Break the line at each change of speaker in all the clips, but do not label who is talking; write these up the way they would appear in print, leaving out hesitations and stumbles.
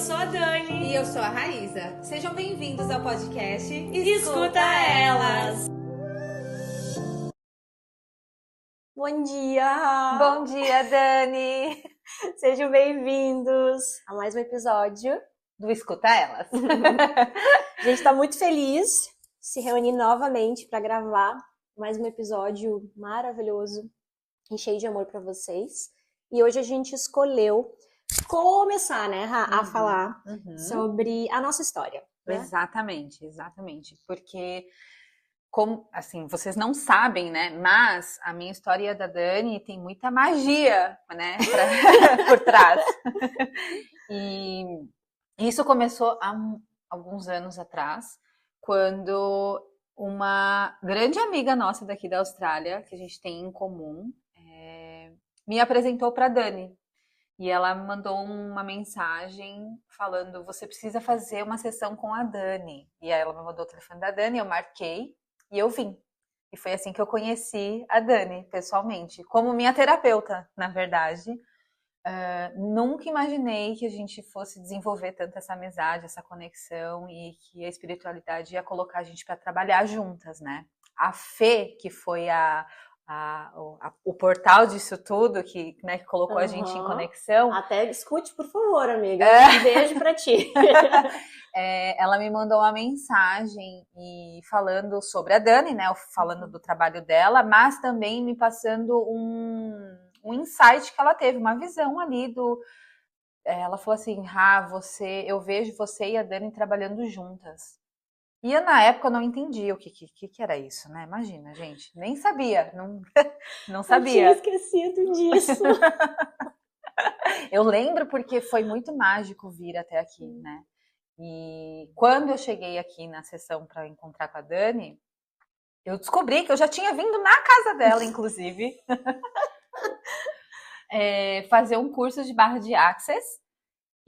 sou a Dani.
E eu sou a Raíza. Sejam bem-vindos ao podcast
Escuta Elas.
Bom dia!
Bom dia, Dani!
Sejam bem-vindos a mais um episódio
do Escuta Elas.
A gente tá muito feliz de se reunir novamente para gravar mais um episódio maravilhoso e cheio de amor para vocês. E hoje a gente escolheu começar, né, a falar sobre a nossa história. Né?
Exatamente. Porque, como, assim, vocês não sabem, né, mas a minha história da Dani tem muita magia, né, por trás. E isso começou há alguns anos atrás, quando uma grande amiga nossa daqui da Austrália, que a gente tem em comum, me apresentou para a Dani. E ela me mandou uma mensagem falando: você precisa fazer uma sessão com a Dani. E aí ela me mandou o telefone da Dani, eu marquei e eu vim. E foi assim que eu conheci a Dani, pessoalmente, como minha terapeuta, na verdade. Nunca imaginei que a gente fosse desenvolver tanto essa amizade, essa conexão, e que a espiritualidade ia colocar a gente para trabalhar juntas, né? A Fê, que foi o portal disso tudo, que colocou a gente em conexão.
Até escute, por favor, amiga. Um beijo pra ti.
Ela me mandou uma mensagem e falando sobre a Dani, né? Falando do trabalho dela, mas também me passando um insight que ela teve, uma visão ali ela falou assim: eu vejo você e a Dani trabalhando juntas. E eu, na época, eu não entendi o que era isso, né? Imagina, gente, nem sabia, não sabia.
Eu tinha esquecido disso.
Eu lembro porque foi muito mágico vir até aqui, né? E quando eu cheguei aqui na sessão para encontrar com a Dani, eu descobri que eu já tinha vindo na casa dela, inclusive, fazer um curso de barra de Access.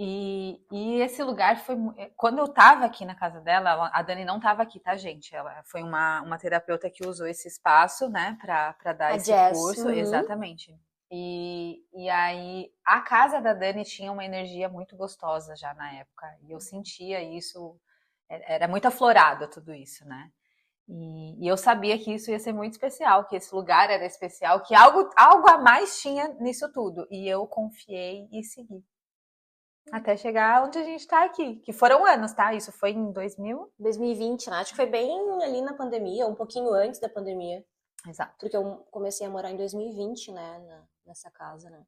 E esse lugar foi... Quando eu tava aqui na casa dela, a Dani não tava aqui, tá, gente? Ela foi uma terapeuta que usou esse espaço, né, pra dar esse curso. Exatamente. E aí, a casa da Dani tinha uma energia muito gostosa já na época. E eu sentia isso, era muito aflorado tudo isso, né? E eu sabia que isso ia ser muito especial, que esse lugar era especial, que algo a mais tinha nisso tudo. E eu confiei e segui. Até chegar onde a gente tá aqui, que foram anos, tá? Isso foi em
2020, né? Acho que foi bem ali na pandemia, um pouquinho antes da pandemia.
Exato.
Porque eu comecei a morar em 2020, né? Nessa casa, né?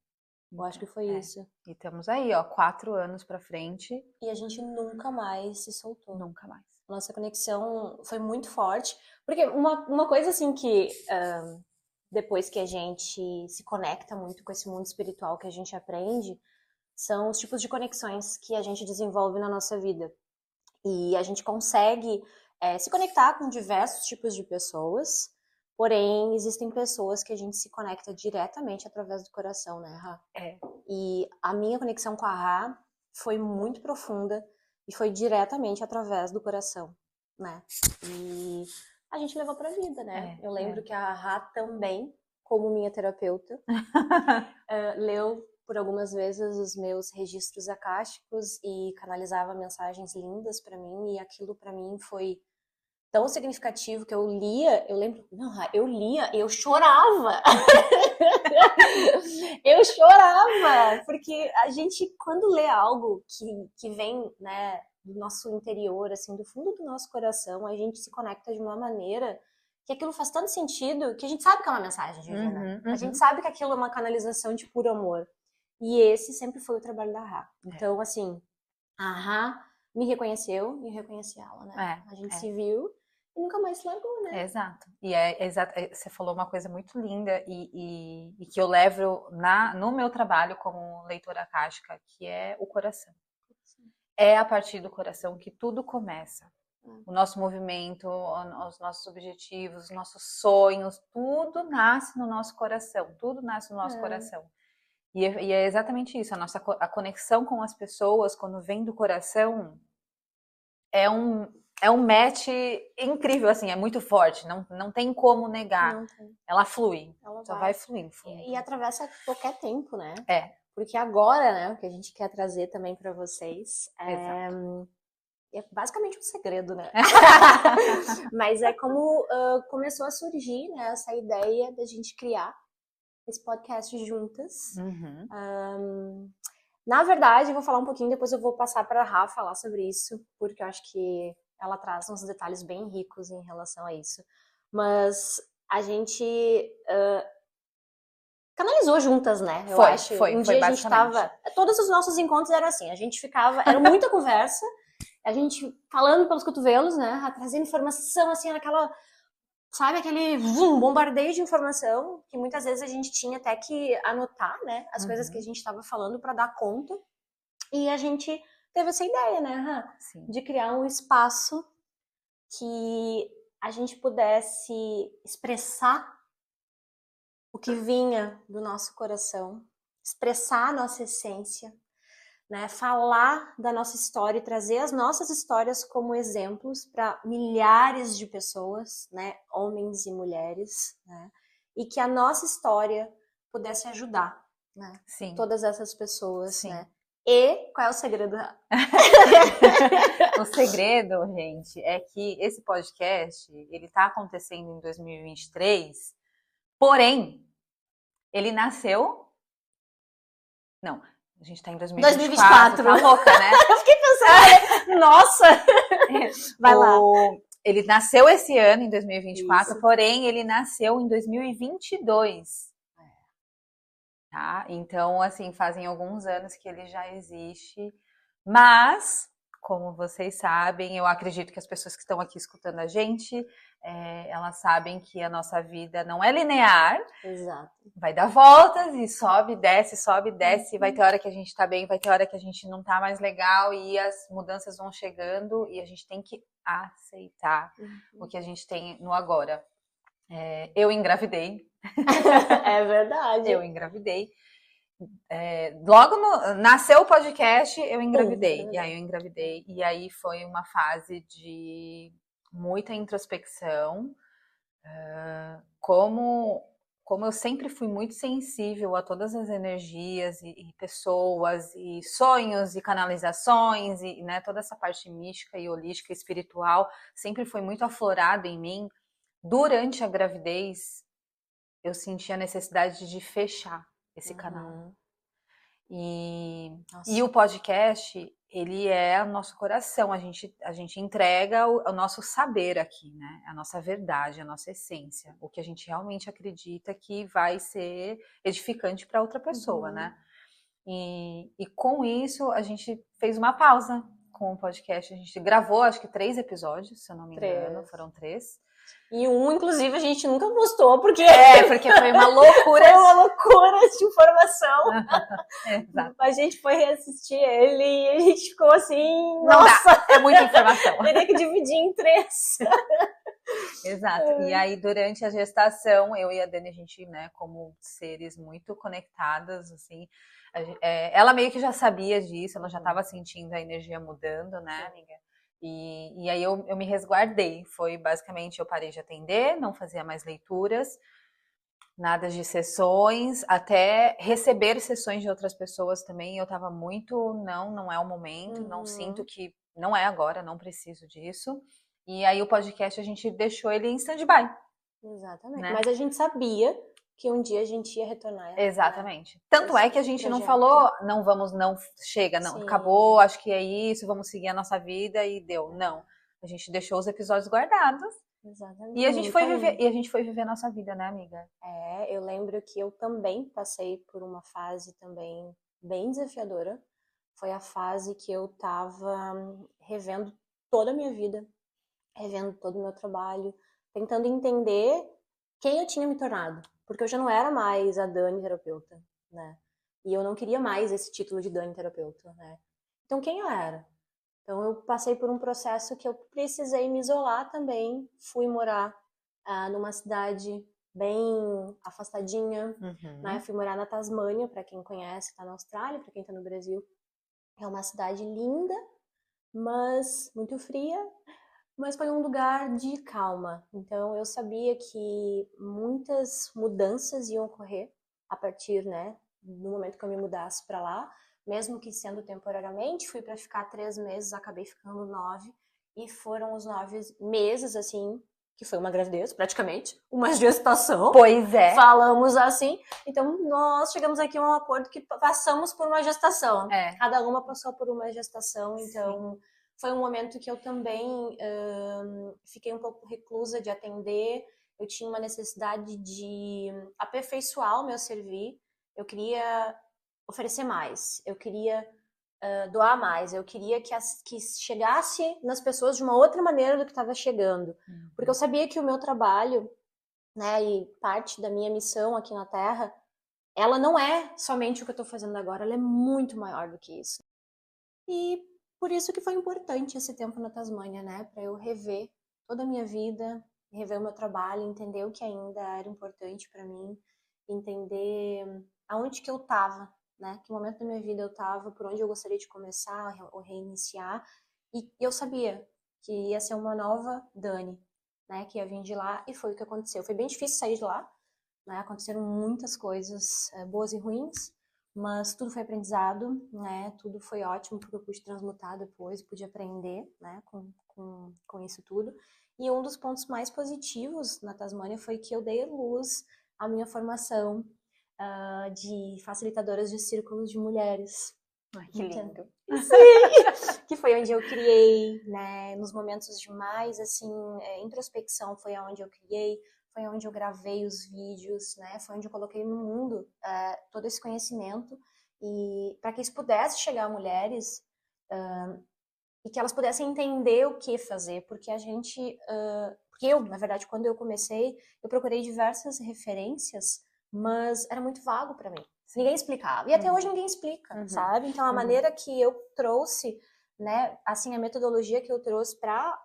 Eu acho que foi isso.
E estamos aí, ó, 4 anos pra frente.
E a gente nunca mais se soltou.
Nunca mais.
Nossa conexão foi muito forte. Porque uma coisa assim que... depois que a gente se conecta muito com esse mundo espiritual que a gente aprende... são os tipos de conexões que a gente desenvolve na nossa vida. E a gente consegue se conectar com diversos tipos de pessoas, porém, existem pessoas que a gente se conecta diretamente através do coração, né, Rá? E a minha conexão com a Rá foi muito profunda e foi diretamente através do coração, né? E a gente levou pra vida, né? Eu lembro que a Rá também, como minha terapeuta, leu por algumas vezes os meus registros acásticos e canalizava mensagens lindas para mim, e aquilo para mim foi tão significativo que eu lia, eu lembro, eu lia, eu chorava. Eu chorava, porque a gente, quando lê algo que vem, né, do nosso interior, assim, do fundo do nosso coração, a gente se conecta de uma maneira que aquilo faz tanto sentido que a gente sabe que é uma mensagem divina. A gente sabe que aquilo é uma canalização de puro amor. E esse sempre foi o trabalho da Rá. Então, assim, a Rá me reconheceu e eu reconheci ela, né? A gente se viu e nunca mais se largou, né?
Exato. E você falou uma coisa muito linda e que eu levo no meu trabalho como leitora akáshica, que é o coração. É a partir do coração que tudo começa. O nosso movimento, os nossos objetivos, os nossos sonhos, tudo nasce no nosso coração. Tudo nasce no nosso coração. E é exatamente isso, a conexão com as pessoas, quando vem do coração, é um match incrível, assim, é muito forte, não tem como negar.
Não tem.
Ela flui, vai fluindo.
E atravessa qualquer tempo, né? porque agora, né, o que a gente quer trazer também para vocês é basicamente um segredo, né? Mas é como começou a surgir, né, essa ideia da gente criar esse podcast juntas. Na verdade, eu vou falar um pouquinho, depois eu vou passar para a Rafa falar sobre isso, porque eu acho que ela traz uns detalhes bem ricos em relação a isso. Mas a gente canalizou juntas, né? Eu acho. Um dia a gente tava... Todos os nossos encontros eram assim, a gente ficava... Era muita conversa, a gente falando pelos cotovelos, né? Trazendo informação, assim, naquela... Sabe, aquele bombardeio de informação que muitas vezes a gente tinha até que anotar, né? As coisas que a gente estava falando para dar conta. E a gente teve essa ideia, né, de criar um espaço que a gente pudesse expressar o que vinha do nosso coração, expressar a nossa essência, né? Falar da nossa história e trazer as nossas histórias como exemplos para milhares de pessoas, né? Homens e mulheres, né? E que a nossa história pudesse ajudar, né?
Sim.
Todas essas pessoas,
Sim.
né? E qual é o segredo?
O segredo, gente, é que esse podcast, ele tá acontecendo em 2023, porém, ele nasceu... Não, a gente tá em 2024. Tá louca, né?
Eu fiquei pensando, nossa! Vai lá.
Ele nasceu esse ano, em 2024,
Isso.
porém, ele nasceu em 2022. Tá? Então, assim, fazem alguns anos que ele já existe, mas, como vocês sabem, eu acredito que as pessoas que estão aqui escutando a gente, elas sabem que a nossa vida não é linear.
Exato.
Vai dar voltas e sobe, desce, vai ter hora que a gente tá bem, vai ter hora que a gente não tá mais legal e as mudanças vão chegando e a gente tem que aceitar o que a gente tem no agora. Eu engravidei.
É verdade.
Eu engravidei. Logo nasceu o podcast, eu engravidei. E aí eu engravidei. E aí foi uma fase de muita introspecção. Como eu sempre fui muito sensível a todas as energias e pessoas e sonhos e canalizações e, né, toda essa parte mística e holística, espiritual, sempre foi muito aflorado em mim. Durante a gravidez, eu senti a necessidade de fechar esse canal. E o podcast, ele é o nosso coração, a gente entrega o nosso saber aqui, né? A nossa verdade, a nossa essência, o que a gente realmente acredita que vai ser edificante para outra pessoa, né? E com isso, a gente fez uma pausa com o podcast, a gente gravou, acho que 3 episódios, se eu não me engano, foram 3.
E inclusive, a gente nunca postou, porque...
porque foi uma loucura.
Foi uma loucura de informação.
Exato.
A gente foi reassistir ele e a gente ficou assim...
Não
nossa!
dá, é muita informação.
Teria que dividir em 3.
Exato. E aí, durante a gestação, eu e a Dani, a gente, né, como seres muito conectadas, assim... ela meio que já sabia disso, ela já estava sentindo a energia mudando, né, amiga? E aí eu me resguardei. Foi basicamente, eu parei de atender, não fazia mais leituras, nada de sessões, até receber sessões de outras pessoas também. Eu tava muito, não é o momento, não sinto que, não é agora, não preciso disso. E aí o podcast a gente deixou ele em stand-by.
Exatamente.
Né?
Mas a gente sabia que um dia a gente ia retornar.
Exatamente. Tanto é que a gente não falou, não chega, não, acabou, acho que é isso, vamos seguir a nossa vida e deu. Não. A gente deixou os episódios guardados.
Exatamente.
E a gente foi viver a nossa vida, né, amiga?
Eu lembro que eu também passei por uma fase também bem desafiadora. Foi a fase que eu tava revendo toda a minha vida, revendo todo o meu trabalho, tentando entender quem eu tinha me tornado. Porque eu já não era mais a Dani terapeuta, né? E eu não queria mais esse título de Dani terapeuta, né? Então, quem eu era? Então, eu passei por um processo que eu precisei me isolar também. Fui morar numa cidade bem afastadinha, né? Fui morar na Tasmânia, para quem conhece, tá na Austrália, para quem tá no Brasil. É uma cidade linda, mas muito fria. Mas foi um lugar de calma. Então, eu sabia que muitas mudanças iam ocorrer a partir, né, no momento que eu me mudasse para lá, mesmo que sendo temporariamente, fui para ficar 3 meses, acabei ficando 9, e foram os 9 meses, assim, que foi uma gravidez, praticamente, uma gestação.
Pois é.
Falamos assim. Então, nós chegamos aqui a um acordo que passamos por uma gestação. Cada uma passou por uma gestação, então foi um momento que eu também fiquei um pouco reclusa de atender. Eu tinha uma necessidade de aperfeiçoar o meu servir. Eu queria oferecer mais. Eu queria doar mais. Eu queria que chegasse nas pessoas de uma outra maneira do que estava chegando. Porque eu sabia que o meu trabalho, né, e parte da minha missão aqui na Terra, ela não é somente o que eu estou fazendo agora, ela é muito maior do que isso. E por isso que foi importante esse tempo na Tasmânia, né, para eu rever toda a minha vida, rever o meu trabalho, entender o que ainda era importante para mim, entender aonde que eu estava, né, que momento da minha vida eu estava, por onde eu gostaria de começar ou reiniciar, e eu sabia que ia ser uma nova Dani, né, que ia vir de lá, e foi o que aconteceu. Foi bem difícil sair de lá, né, aconteceram muitas coisas boas e ruins, mas tudo foi aprendizado, né, tudo foi ótimo, porque eu pude transmutar depois, pude aprender, né, com isso tudo. E um dos pontos mais positivos na Tasmânia foi que eu dei luz à minha formação de facilitadoras de círculos de mulheres.
Ai, que lindo.
Sim, que foi onde eu criei, né, nos momentos de mais, assim, introspecção foi onde eu criei, foi onde eu gravei os vídeos, né, foi onde eu coloquei no mundo todo esse conhecimento, e para que isso pudesse chegar a mulheres e que elas pudessem entender o que fazer, porque porque eu, na verdade, quando eu comecei, eu procurei diversas referências, mas era muito vago para mim. Ninguém explicava. E até hoje ninguém explica, sabe? Então, a maneira que eu trouxe, né, assim, a metodologia que eu trouxe para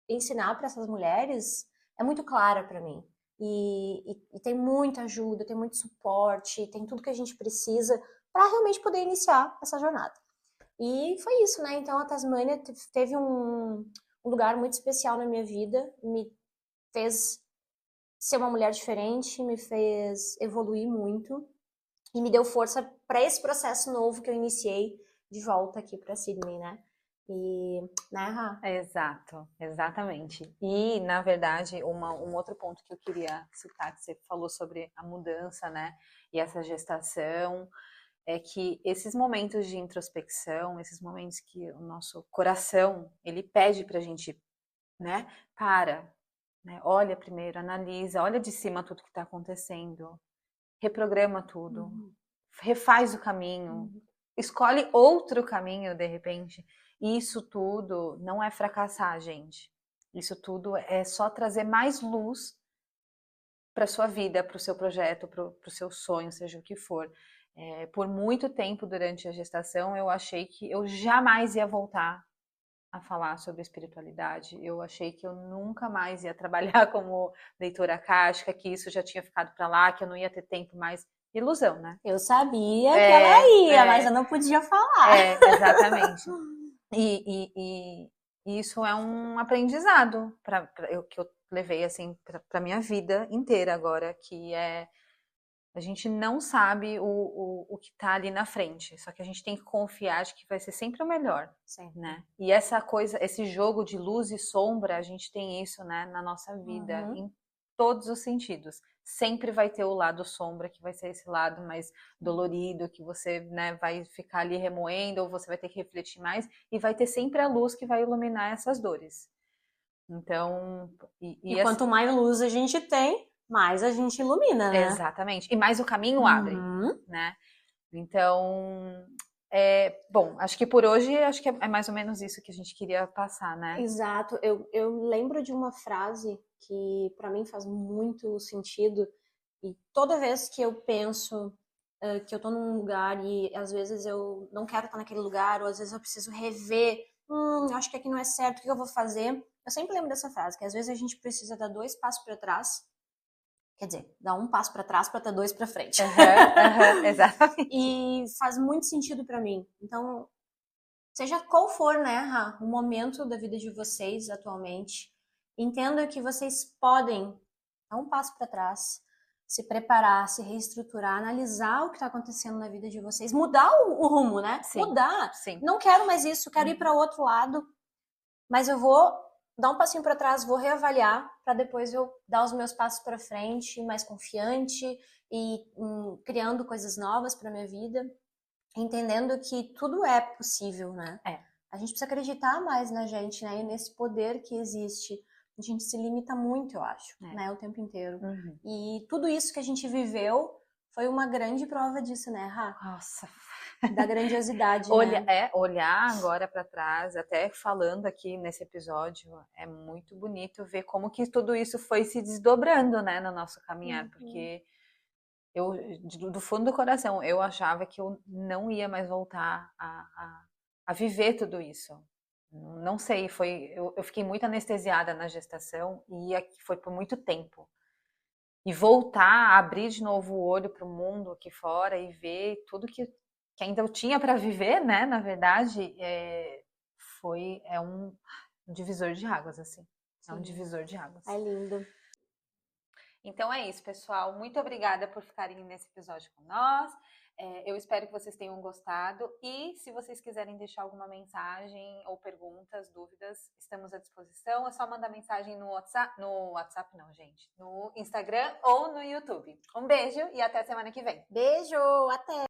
ensinar para essas mulheres é muito clara para mim. E tem muita ajuda, tem muito suporte, tem tudo que a gente precisa para realmente poder iniciar essa jornada. E foi isso, né? Então, a Tasmânia teve um lugar muito especial na minha vida, me fez ser uma mulher diferente, me fez evoluir muito e me deu força para esse processo novo que eu iniciei de volta aqui para Sydney, né? E, né, Rá?
Exato, exatamente. E, na verdade, um outro ponto que eu queria citar, que você falou sobre a mudança, né? E essa gestação, é que esses momentos de introspecção, esses momentos que o nosso coração, ele pede pra gente, né? Né? Olha primeiro, analisa, olha de cima tudo que está acontecendo, reprograma tudo, refaz o caminho, escolhe outro caminho de repente. E isso tudo não é fracassar, gente. Isso tudo é só trazer mais luz para sua vida, para o seu projeto, para o seu sonho, seja o que for. Por muito tempo durante a gestação, eu achei que eu jamais ia voltar a falar sobre espiritualidade. Eu achei que eu nunca mais ia trabalhar como leitora akáshica, que isso já tinha ficado para lá, que eu não ia ter tempo mais. Ilusão, né?
Eu sabia que ela ia, mas eu não podia falar.
Exatamente. E isso é um aprendizado que eu levei assim para minha vida inteira agora, que é a gente não sabe o que está ali na frente, só que a gente tem que confiar de que vai ser sempre o melhor, né? E essa coisa, esse jogo de luz e sombra, a gente tem isso, né, na nossa vida, em todos os sentidos. Sempre vai ter o lado sombra, que vai ser esse lado mais dolorido, que você, né, vai ficar ali remoendo, ou você vai ter que refletir mais, e vai ter sempre a luz que vai iluminar essas dores. Então...
E quanto mais luz a gente tem, mais a gente ilumina, né?
Exatamente. E mais o caminho abre, né? Então, bom, acho que por hoje, acho que é mais ou menos isso que a gente queria passar, né?
Exato. Eu lembro de uma frase que para mim faz muito sentido, e toda vez que eu penso que eu tô num lugar e às vezes eu não quero estar naquele lugar, ou às vezes eu preciso rever, acho que aqui não é certo, o que eu vou fazer? Eu sempre lembro dessa frase, que às vezes a gente precisa dar 2 passos para trás, quer dizer, dar 1 passo para trás para dar 2 para frente.
Exatamente.
E faz muito sentido para mim. Então, seja qual for, né, o momento da vida de vocês atualmente, entenda que vocês podem dar 1 passo para trás, se preparar, se reestruturar, analisar o que está acontecendo na vida de vocês, mudar o rumo, né?
Sim,
mudar.
sim.
Não quero mais isso, quero ir para outro lado, mas eu vou dar um passinho para trás, vou reavaliar para depois eu dar os meus passos para frente, mais confiante e criando coisas novas para minha vida, entendendo que tudo é possível, né? A gente precisa acreditar mais na gente, né? E nesse poder que existe. A gente se limita muito, eu acho, né? O tempo inteiro. E tudo isso que a gente viveu foi uma grande prova disso, né, Rá?
Nossa.
Da grandiosidade, né?
Olhar agora para trás, até falando aqui nesse episódio, é muito bonito ver como que tudo isso foi se desdobrando, né, no nosso caminhar, porque eu, do fundo do coração, eu achava que eu não ia mais voltar a viver tudo isso. Não sei, eu fiquei muito anestesiada na gestação e foi por muito tempo. E voltar a abrir de novo o olho para o mundo aqui fora e ver tudo que ainda eu tinha para viver, né? Na verdade, é um divisor de águas, assim. Sim. É um divisor de águas.
É lindo.
Então é isso, pessoal. Muito obrigada por ficarem nesse episódio com nós. Eu espero que vocês tenham gostado. E se vocês quiserem deixar alguma mensagem ou perguntas, dúvidas, estamos à disposição. É só mandar mensagem no WhatsApp. No WhatsApp não, gente. No Instagram ou no YouTube. Um beijo e até semana que vem.
Beijo, até!